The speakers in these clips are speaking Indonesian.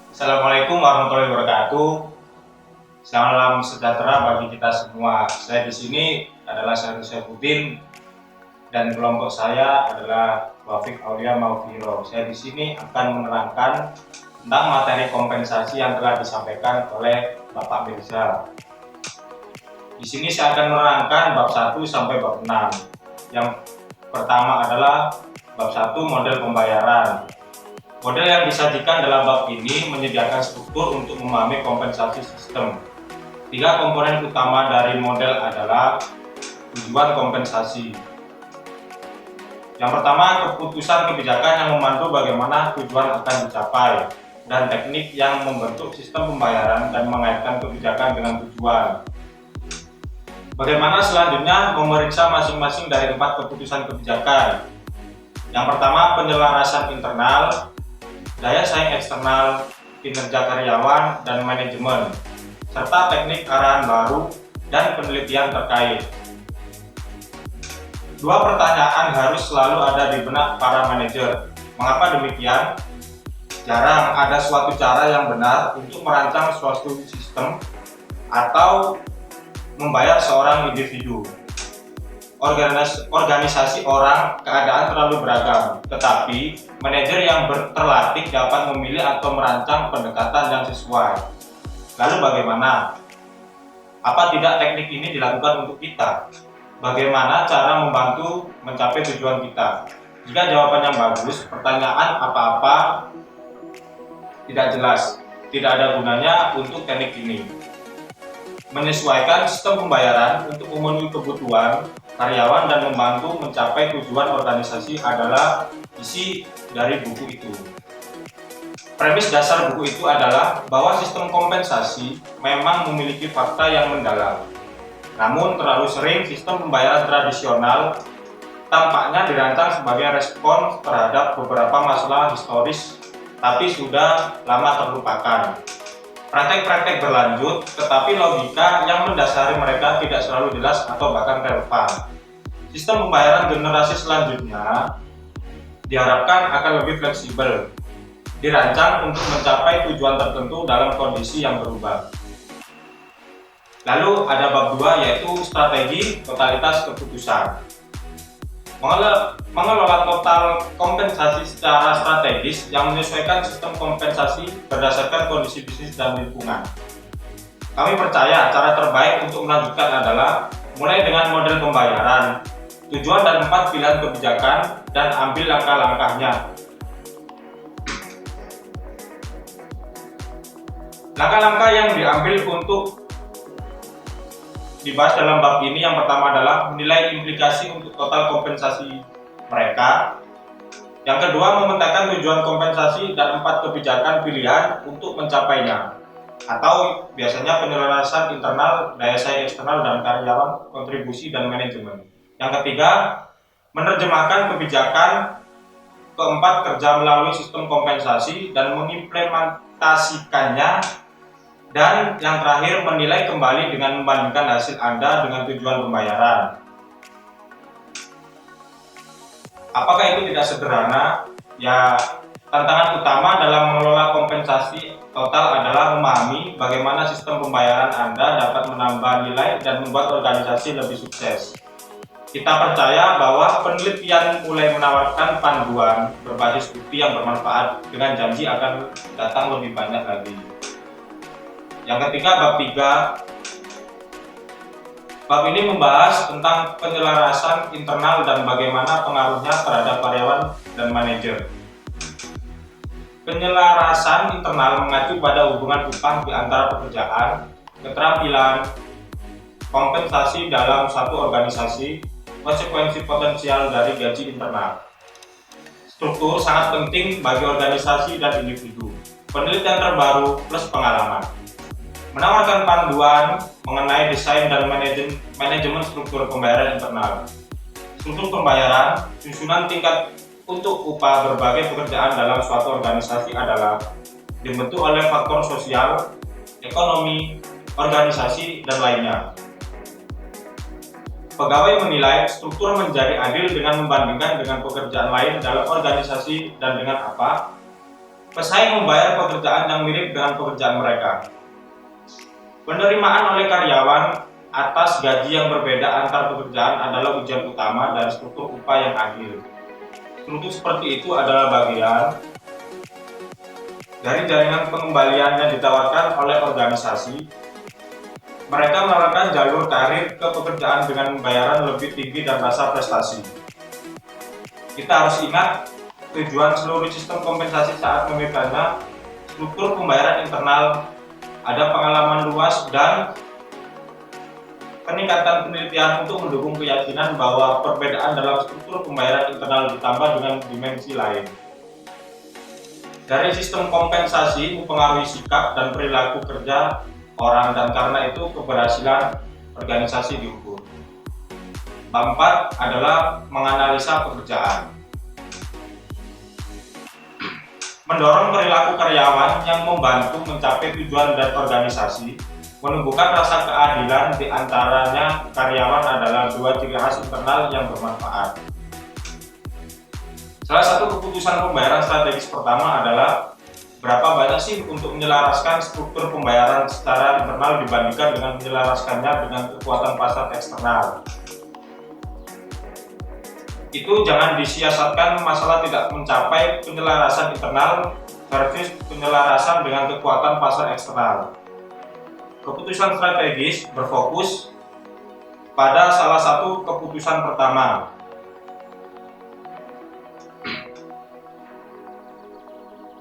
Assalamualaikum warahmatullahi wabarakatuh. Salam sejahtera bagi kita semua. Saya di sini adalah Syarul Saifuddin dan kelompok saya adalah Wafiq Aulia Maufiro. Saya di sini akan menerangkan tentang materi kompensasi yang telah disampaikan oleh Bapak Mirza. Di sini saya akan menerangkan bab 1 sampai bab 6. Yang pertama adalah bab 1 model pembayaran. Model yang disajikan dalam bab ini menyediakan struktur untuk memahami kompensasi sistem. 3 komponen utama dari model adalah tujuan kompensasi. Yang pertama, keputusan kebijakan yang memandu bagaimana tujuan akan dicapai, dan teknik yang membentuk sistem pembayaran dan mengaitkan kebijakan dengan tujuan. Bagaimana selanjutnya memeriksa masing-masing dari 4 keputusan kebijakan. Yang pertama, penyelarasan internal, daya saing eksternal, kinerja karyawan, dan manajemen, serta teknik arahan baru dan penelitian terkait. 2 pertanyaan harus selalu ada di benak para manajer. Mengapa demikian? Jarang ada suatu cara yang benar untuk merancang suatu sistem atau membayar seorang individu. Organisasi orang keadaan terlalu beragam, tetapi manajer yang terlatih dapat memilih atau merancang pendekatan yang sesuai. Lalu bagaimana? Apa tidak teknik ini dilakukan untuk kita? Bagaimana cara membantu mencapai tujuan kita? Jika jawabannya bagus, pertanyaan apa-apa tidak jelas, tidak ada gunanya untuk teknik ini. Menyesuaikan sistem pembayaran untuk memenuhi kebutuhan karyawan dan membantu mencapai tujuan organisasi adalah isi dari buku itu. Premis dasar buku itu adalah bahwa sistem kompensasi memang memiliki fakta yang mendalam. Namun terlalu sering sistem pembayaran tradisional tampaknya dirancang sebagai respon terhadap beberapa masalah historis tapi sudah lama terlupakan. Praktek-praktek berlanjut, tetapi logika yang mendasari mereka tidak selalu jelas atau bahkan relevan. Sistem pembayaran generasi selanjutnya diharapkan akan lebih fleksibel, dirancang untuk mencapai tujuan tertentu dalam kondisi yang berubah. Lalu ada bab 2 yaitu strategi totalitas keputusan. Mengelola total kompensasi secara strategis yang menyesuaikan sistem kompensasi berdasarkan kondisi bisnis dan lingkungan. Kami percaya cara terbaik untuk melanjutkan adalah mulai dengan model pembayaran, tujuan dan 4 pilihan kebijakan, dan ambil langkah-langkahnya. Langkah-langkah yang diambil untuk dibahas dalam bab ini yang pertama adalah menilai implikasi untuk total kompensasi mereka. Yang kedua, memetakan tujuan kompensasi dan 4 kebijakan pilihan untuk mencapainya, atau biasanya penyelarasan internal, daya saing eksternal dan karyawan, kontribusi dan manajemen. Yang ketiga, menerjemahkan kebijakan keempat kerja melalui sistem kompensasi dan mengimplementasikannya. Dan yang terakhir, menilai kembali dengan membandingkan hasil Anda dengan tujuan pembayaran. Apakah itu tidak sederhana? Ya, tantangan utama dalam mengelola kompensasi total adalah memahami bagaimana sistem pembayaran Anda dapat menambah nilai dan membuat organisasi lebih sukses. Kita percaya bahwa penelitian mulai menawarkan panduan berbasis bukti yang bermanfaat dengan janji akan datang lebih banyak lagi. Yang ketiga, bab 3. Bab ini membahas tentang penyelarasan internal dan bagaimana pengaruhnya terhadap karyawan dan manajer. Penyelarasan internal mengacu pada hubungan upah di antara pekerjaan, keterampilan, kompensasi dalam satu organisasi, konsekuensi potensial dari gaji internal. Struktur sangat penting bagi organisasi dan individu. Penelitian terbaru plus pengalaman menawarkan panduan mengenai desain dan manajemen struktur pembayaran internal. Struktur pembayaran, susunan tingkat untuk upah berbagai pekerjaan dalam suatu organisasi adalah dibentuk oleh faktor sosial, ekonomi, organisasi, dan lainnya. Pegawai menilai struktur menjadi adil dengan membandingkan dengan pekerjaan lain dalam organisasi dan dengan apa? pesaing membayar pekerjaan yang mirip dengan pekerjaan mereka. Penerimaan oleh karyawan atas gaji yang berbeda antar pekerjaan adalah ujian utama dari struktur upah yang adil. Struktur seperti itu adalah bagian dari jaringan pengembalian yang ditawarkan oleh organisasi. Mereka menawarkan jalur karir ke pekerjaan dengan bayaran lebih tinggi dan rasa prestasi. Kita harus ingat tujuan seluruh sistem kompensasi saat memikirkannya, struktur pembayaran internal, ada pengalaman luas dan peningkatan penelitian untuk mendukung keyakinan bahwa perbedaan dalam struktur pembayaran internal ditambah dengan dimensi lain. Dari sistem kompensasi mempengaruhi sikap dan perilaku kerja orang, dan karena itu keberhasilan organisasi diukur. Bab 4 adalah menganalisa pekerjaan. Mendorong perilaku karyawan yang membantu mencapai tujuan dan organisasi. Menumbuhkan rasa keadilan di antaranya karyawan adalah dua ciri khas internal yang bermanfaat. Salah satu keputusan pembayaran strategis pertama adalah berapa banyak sih untuk menyelaraskan struktur pembayaran secara internal dibandingkan dengan menyelaraskannya dengan kekuatan pasar eksternal. Itu jangan disiasatkan masalah tidak mencapai penyelarasan internal versus penyelarasan dengan kekuatan pasar eksternal. Keputusan strategis berfokus pada salah satu keputusan pertama.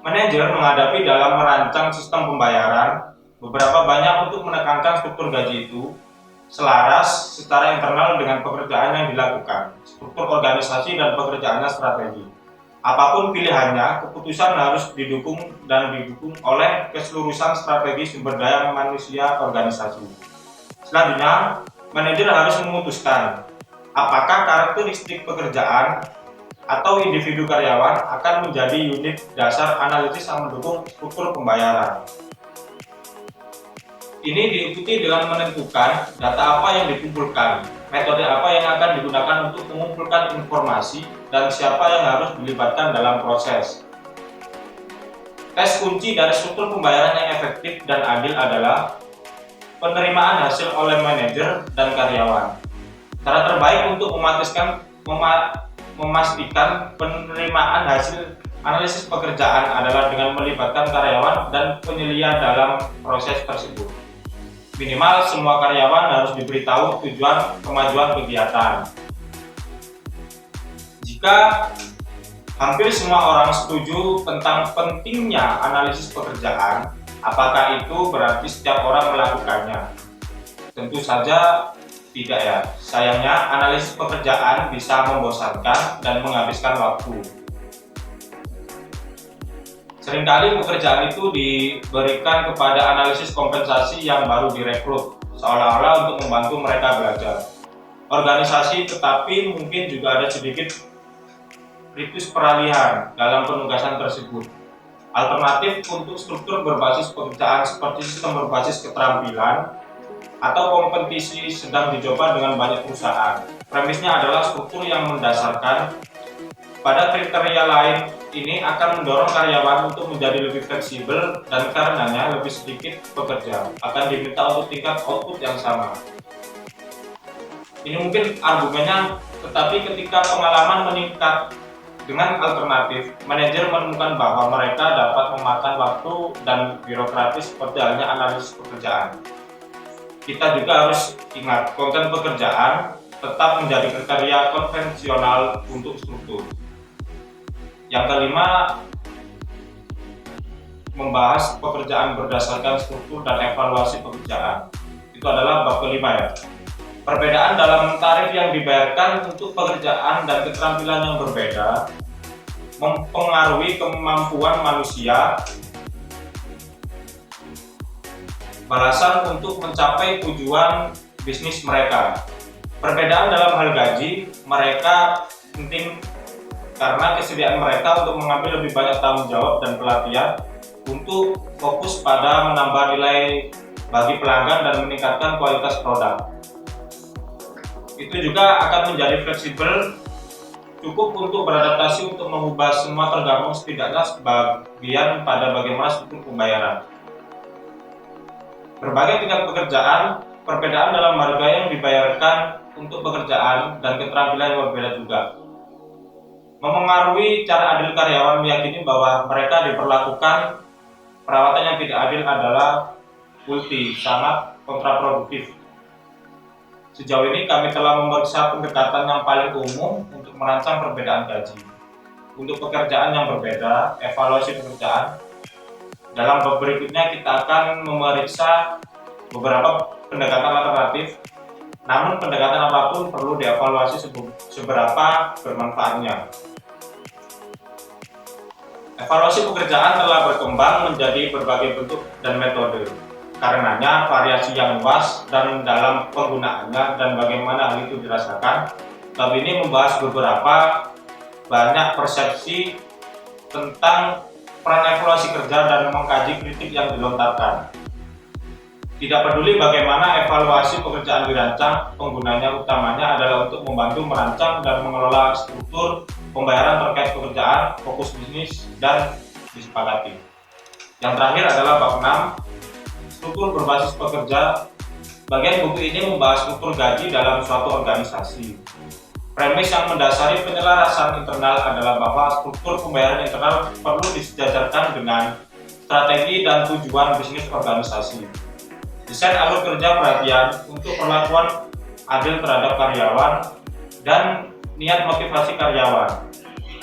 Manajer menghadapi dalam merancang sistem pembayaran beberapa banyak untuk menekankan struktur gaji itu selaras secara internal dengan pekerjaan yang dilakukan, struktur organisasi dan pekerjaannya strategi. Apapun pilihannya, keputusan harus didukung oleh keseluruhan strategi sumber daya manusia organisasi. Selanjutnya, manajer harus memutuskan apakah karakteristik pekerjaan atau individu karyawan akan menjadi unit dasar analisis yang mendukung struktur pembayaran. Ini diikuti dengan menentukan data apa yang dikumpulkan, metode apa yang akan digunakan untuk mengumpulkan informasi, dan siapa yang harus dilibatkan dalam proses. Tes kunci dari struktur pembayaran yang efektif dan adil adalah penerimaan hasil oleh manajer dan karyawan. Cara terbaik untuk memastikan penerimaan hasil analisis pekerjaan adalah dengan melibatkan karyawan dan penyelia dalam proses tersebut. Minimal semua karyawan harus diberitahu tujuan kemajuan kegiatan. Jika hampir semua orang setuju tentang pentingnya analisis pekerjaan, apakah itu berarti setiap orang melakukannya? Tentu saja tidak ya. Sayangnya analisis pekerjaan bisa membosankan dan menghabiskan waktu. Seringkali pekerjaan itu diberikan kepada analisis kompensasi yang baru direkrut, seolah-olah untuk membantu mereka belajar. Organisasi tetapi mungkin juga ada sedikit ritus peralihan dalam penugasan tersebut. Alternatif untuk struktur berbasis pekerjaan seperti sistem berbasis keterampilan atau kompetisi sedang dicoba dengan banyak perusahaan. Premisnya adalah struktur yang mendasarkan pada kriteria lain. Ini akan mendorong karyawan untuk menjadi lebih fleksibel dan karenanya lebih sedikit bekerja, akan diminta untuk tingkat output yang sama. Ini mungkin argumennya, tetapi ketika pengalaman meningkat dengan alternatif, manajer menemukan bahwa mereka dapat memakan waktu dan birokratis seperti halnya analisis pekerjaan. Kita juga harus ingat, konten pekerjaan tetap menjadi kriteria konvensional untuk struktur. Yang kelima, membahas pekerjaan berdasarkan struktur dan evaluasi pekerjaan. Itu adalah bab kelima ya. Perbedaan dalam tarif yang dibayarkan untuk pekerjaan dan keterampilan yang berbeda mempengaruhi kemampuan manusia balasan untuk mencapai tujuan bisnis mereka. Perbedaan dalam hal gaji mereka penting karena kesediaan mereka untuk mengambil lebih banyak tanggung jawab dan pelatihan untuk fokus pada menambah nilai bagi pelanggan dan meningkatkan kualitas produk. Itu juga akan menjadi fleksibel cukup untuk beradaptasi untuk mengubah semua tergabung setidaknya sebagian pada bagaimana struktur pembayaran. Berbagai tingkat pekerjaan, perbedaan dalam harga yang dibayarkan untuk pekerjaan dan keterampilan yang berbeda juga memengaruhi cara adil. Karyawan meyakini bahwa mereka diperlakukan perawatan yang tidak adil adalah sangat kontraproduktif. Sejauh ini kami telah memeriksa pendekatan yang paling umum untuk merancang perbedaan gaji. Untuk pekerjaan yang berbeda, evaluasi pekerjaan. Dalam bab berikutnya kita akan memeriksa beberapa pendekatan alternatif, namun pendekatan apapun perlu dievaluasi seberapa bermanfaatnya. Evaluasi pekerjaan telah berkembang menjadi berbagai bentuk dan metode. Karenanya variasi yang luas dan dalam penggunaannya dan bagaimana hal itu dirasakan. Bab ini membahas beberapa banyak persepsi tentang peran evaluasi kerja dan mengkaji kritik yang dilontarkan. Tidak peduli bagaimana evaluasi pekerjaan dirancang, penggunanya utamanya adalah untuk membantu merancang dan mengelola struktur pembayaran terkait pekerjaan, fokus bisnis, dan disepakati. Yang terakhir adalah bab 6, struktur berbasis pekerja. Bagian buku ini membahas struktur gaji dalam suatu organisasi. Premis yang mendasari penyelarasan internal adalah bahwa struktur pembayaran internal perlu disejajarkan dengan strategi dan tujuan bisnis organisasi. Desain alur kerja perhatian untuk perlakuan adil terhadap karyawan dan niat motivasi karyawan.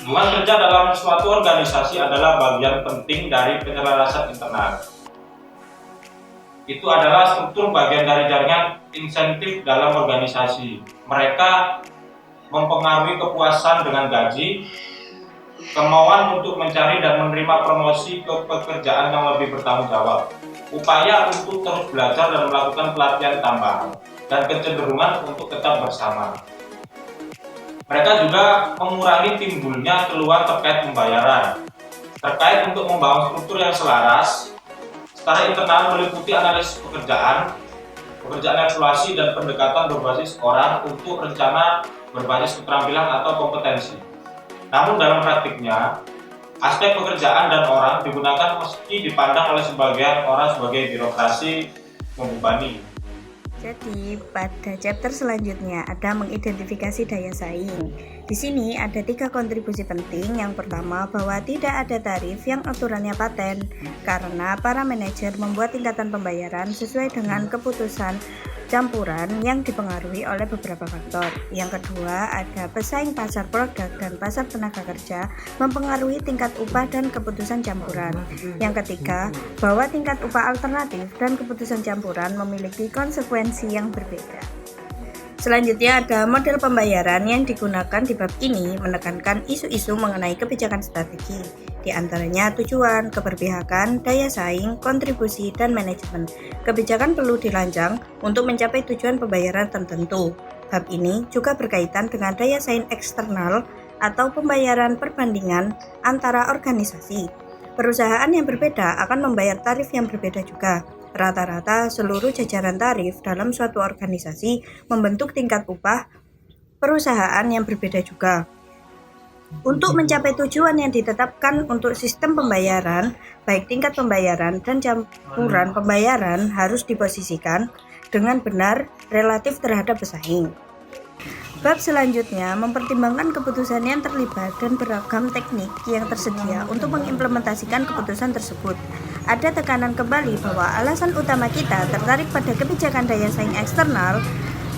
Hubungan kerja dalam suatu organisasi adalah bagian penting dari penyelarasan internal. Itu adalah struktur bagian dari jaringan insentif dalam organisasi. Mereka mempengaruhi kepuasan dengan gaji, kemauan untuk mencari dan menerima promosi ke pekerjaan yang lebih bertanggung jawab, upaya untuk terus belajar dan melakukan pelatihan tambahan, dan kecenderungan untuk tetap bersama. Mereka juga mengurangi timbulnya keluhan terkait pembayaran. Terkait untuk membangun struktur yang selaras, secara internal meliputi analisis pekerjaan evaluasi dan pendekatan berbasis orang untuk rencana berbasis keterampilan atau kompetensi. Namun dalam praktiknya, aspek pekerjaan dan orang digunakan meski dipandang oleh sebagian orang sebagai birokrasi membebani. Jadi pada chapter selanjutnya ada mengidentifikasi daya saing. Di sini ada 3 kontribusi penting. Yang pertama, bahwa tidak ada tarif yang aturannya paten karena para manajer membuat tingkatan pembayaran sesuai dengan keputusan campuran yang dipengaruhi oleh beberapa faktor. Yang kedua, ada pesaing pasar produk dan pasar tenaga kerja mempengaruhi tingkat upah dan keputusan campuran. Yang ketiga, bahwa tingkat upah alternatif dan keputusan campuran memiliki konsekuensi yang berbeda. Selanjutnya ada model pembayaran yang digunakan di bab ini menekankan isu-isu mengenai kebijakan strategi, di antaranya tujuan, keberpihakan, daya saing, kontribusi, dan manajemen. Kebijakan perlu dirancang untuk mencapai tujuan pembayaran tertentu. Bab ini juga berkaitan dengan daya saing eksternal atau pembayaran perbandingan antara organisasi. Perusahaan yang berbeda akan membayar tarif yang berbeda juga. Rata-rata seluruh jajaran tarif dalam suatu organisasi membentuk tingkat upah perusahaan yang berbeda juga. Untuk mencapai tujuan yang ditetapkan untuk sistem pembayaran, baik tingkat pembayaran dan campuran pembayaran harus diposisikan dengan benar relatif terhadap pesaing. Bab selanjutnya mempertimbangkan keputusan yang terlibat dan beragam teknik yang tersedia untuk mengimplementasikan keputusan tersebut. Ada tekanan kembali bahwa alasan utama kita tertarik pada kebijakan daya saing eksternal,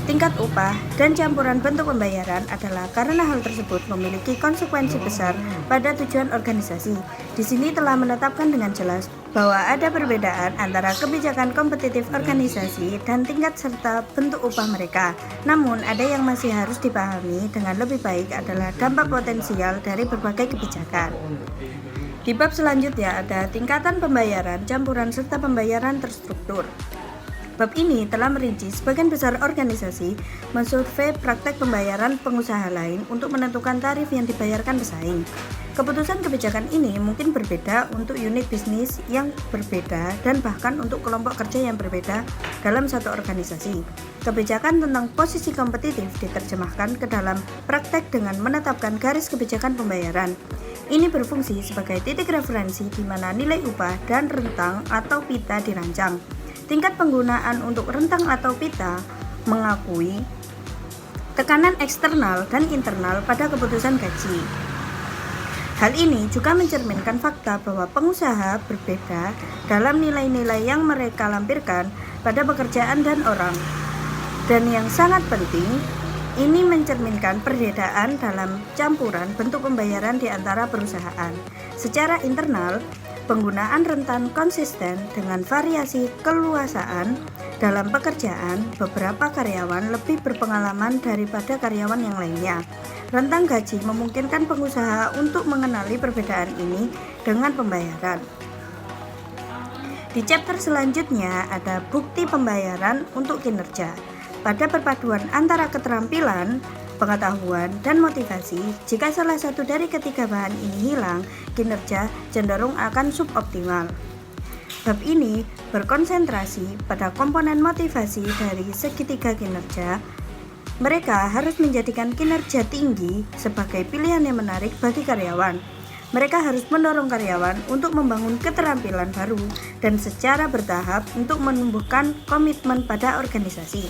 tingkat upah, dan campuran bentuk pembayaran adalah karena hal tersebut memiliki konsekuensi besar pada tujuan organisasi. Di sini telah menetapkan dengan jelas bahwa ada perbedaan antara kebijakan kompetitif organisasi dan tingkat serta bentuk upah mereka. Namun, ada yang masih harus dipahami dengan lebih baik adalah dampak potensial dari berbagai kebijakan. Di bab selanjutnya ada tingkatan pembayaran, campuran, serta pembayaran terstruktur. Bab ini telah merinci sebagian besar organisasi mensurvei praktek pembayaran pengusaha lain untuk menentukan tarif yang dibayarkan pesaing. Keputusan kebijakan ini mungkin berbeda untuk unit bisnis yang berbeda dan bahkan untuk kelompok kerja yang berbeda dalam satu organisasi. Kebijakan tentang posisi kompetitif diterjemahkan ke dalam praktek dengan menetapkan garis kebijakan pembayaran. Ini berfungsi sebagai titik referensi di mana nilai upah dan rentang atau pita dirancang. Tingkat penggunaan untuk rentang atau pita mengakui tekanan eksternal dan internal pada keputusan gaji. Hal ini juga mencerminkan fakta bahwa pengusaha berbeda dalam nilai-nilai yang mereka lampirkan pada pekerjaan dan orang. Dan yang sangat penting, ini mencerminkan perbedaan dalam campuran bentuk pembayaran di antara perusahaan. Secara internal, penggunaan rentan konsisten dengan variasi keluasaan dalam pekerjaan, beberapa karyawan lebih berpengalaman daripada karyawan yang lainnya. Rentang gaji memungkinkan pengusaha untuk mengenali perbedaan ini dengan pembayaran. Di chapter selanjutnya ada bukti pembayaran untuk kinerja. Pada perpaduan antara keterampilan, pengetahuan, dan motivasi, jika salah satu dari ketiga bahan ini hilang, kinerja cenderung akan suboptimal. Bab ini berkonsentrasi pada komponen motivasi dari segitiga kinerja. Mereka harus menjadikan kinerja tinggi sebagai pilihan yang menarik bagi karyawan. Mereka harus mendorong karyawan untuk membangun keterampilan baru dan secara bertahap untuk menumbuhkan komitmen pada organisasi.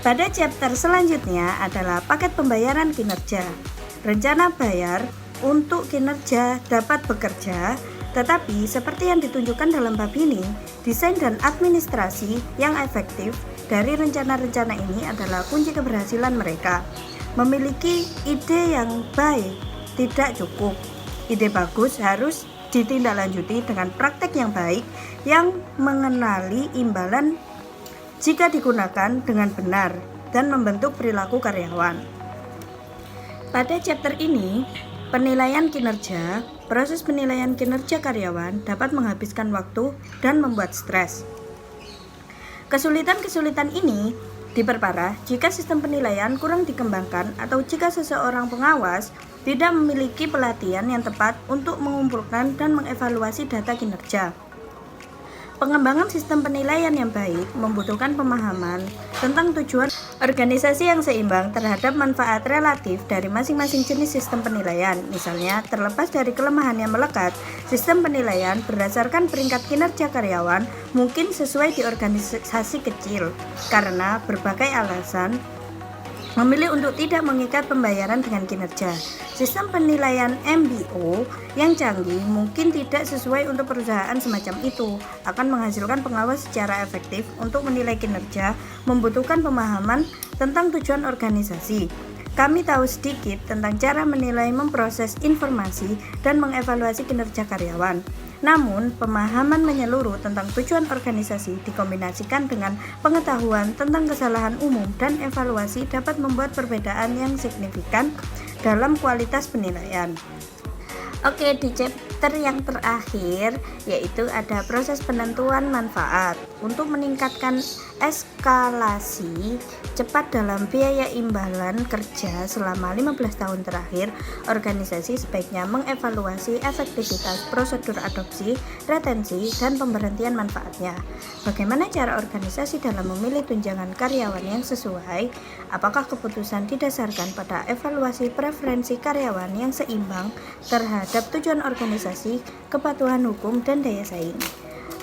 Pada chapter selanjutnya adalah paket pembayaran kinerja. Rencana bayar untuk kinerja dapat bekerja, tetapi seperti yang ditunjukkan dalam bab ini, desain dan administrasi yang efektif dari rencana-rencana ini adalah kunci keberhasilan mereka. Memiliki ide yang baik tidak cukup. Ide bagus harus ditindaklanjuti dengan praktek yang baik yang mengenali imbalan jika digunakan dengan benar dan membentuk perilaku karyawan. Pada chapter ini, penilaian kinerja, proses penilaian kinerja karyawan dapat menghabiskan waktu dan membuat stres. Kesulitan-kesulitan ini diperparah jika sistem penilaian kurang dikembangkan atau jika seseorang pengawas tidak memiliki pelatihan yang tepat untuk mengumpulkan dan mengevaluasi data kinerja. Pengembangan sistem penilaian yang baik membutuhkan pemahaman tentang tujuan organisasi yang seimbang terhadap manfaat relatif dari masing-masing jenis sistem penilaian. Misalnya, terlepas dari kelemahan yang melekat, sistem penilaian berdasarkan peringkat kinerja karyawan mungkin sesuai di organisasi kecil karena berbagai alasan memilih untuk tidak mengikat pembayaran dengan kinerja. Sistem penilaian MBO yang canggih mungkin tidak sesuai untuk perusahaan semacam itu. Akan menghasilkan pengawas secara efektif untuk menilai kinerja membutuhkan pemahaman tentang tujuan organisasi. Kami tahu sedikit tentang cara menilai, memproses informasi, dan mengevaluasi kinerja karyawan. Namun, pemahaman menyeluruh tentang tujuan organisasi dikombinasikan dengan pengetahuan tentang kesalahan umum dan evaluasi dapat membuat perbedaan yang signifikan dalam kualitas penilaian. Oke, di chapter yang terakhir yaitu ada proses penentuan manfaat. Untuk meningkatkan eskalasi cepat dalam biaya imbalan kerja selama 15 tahun terakhir, organisasi sebaiknya mengevaluasi efektivitas prosedur adopsi, retensi, dan pemberhentian manfaatnya. Bagaimana cara organisasi dalam memilih tunjangan karyawan yang sesuai? Apakah keputusan didasarkan pada evaluasi preferensi karyawan yang seimbang terhadap tujuan organisasi, kepatuhan hukum, dan daya saing?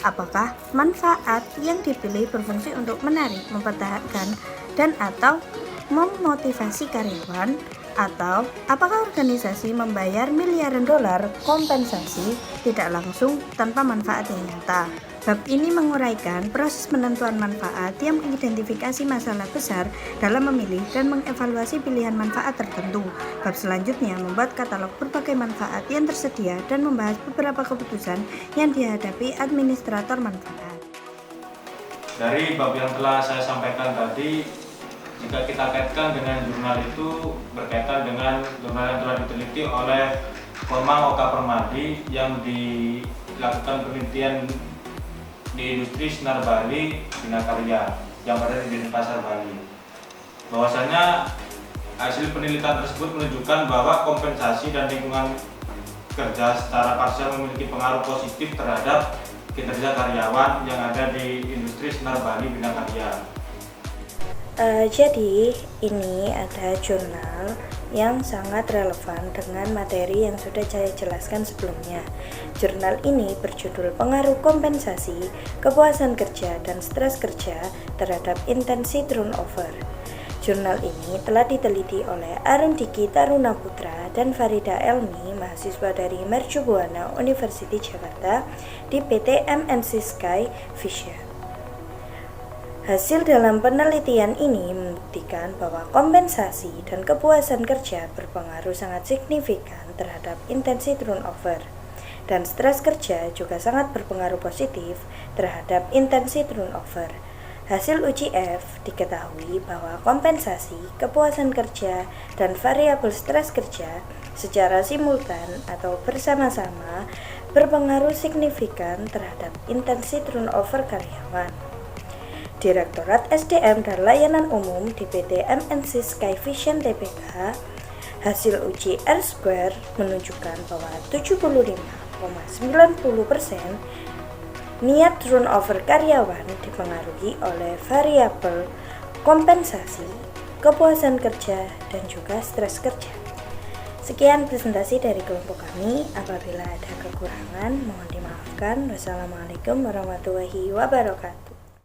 Apakah manfaat yang dipilih berfungsi untuk menarik, mempertahankan, dan atau memotivasi karyawan? Atau apakah organisasi membayar miliaran dolar kompensasi tidak langsung tanpa manfaat yang nyata? Bab ini menguraikan proses penentuan manfaat yang mengidentifikasi masalah besar dalam memilih dan mengevaluasi pilihan manfaat tertentu. Bab selanjutnya membuat katalog berbagai manfaat yang tersedia dan membahas beberapa keputusan yang dihadapi administrator manfaat. Dari bab yang telah saya sampaikan tadi, jika kita kaitkan dengan jurnal itu berkaitan dengan jurnal yang telah diteliti oleh Komang Oka Permadi yang dilakukan penelitian di industri Sinar Bali Bina Karya yang berada di Denpasar, Bali. Bahwasanya Hasil penelitian tersebut menunjukkan bahwa kompensasi dan lingkungan kerja secara parsial memiliki pengaruh positif terhadap kinerja karyawan yang ada di industri Senar Bali Bina Karya. Jadi ini ada jurnal yang sangat relevan dengan materi yang sudah saya jelaskan sebelumnya. Jurnal ini berjudul Pengaruh Kompensasi, Kepuasan Kerja, dan Stres Kerja terhadap Intensi Turnover. Jurnal ini telah diteliti oleh Arundiki Taruna Putra dan Farida Elmi, mahasiswa dari Mercu Buana University Jakarta di PT MNC Sky Vision. Hasil dalam penelitian ini membuktikan bahwa kompensasi dan kepuasan kerja berpengaruh sangat signifikan terhadap intensi turnover, dan stres kerja juga sangat berpengaruh positif terhadap intensi turnover. Hasil uji F diketahui bahwa kompensasi, kepuasan kerja, dan variabel stres kerja secara simultan atau bersama-sama berpengaruh signifikan terhadap intensi turnover karyawan. Direktorat SDM dan Layanan Umum di PT MNC Sky Vision Tbk, hasil uji R-Square menunjukkan bahwa 75,90% niat turnover karyawan dipengaruhi oleh variabel kompensasi, kepuasan kerja, dan juga stres kerja. Sekian presentasi dari kelompok kami. Apabila ada kekurangan, mohon dimaafkan. Wassalamualaikum warahmatullahi wabarakatuh.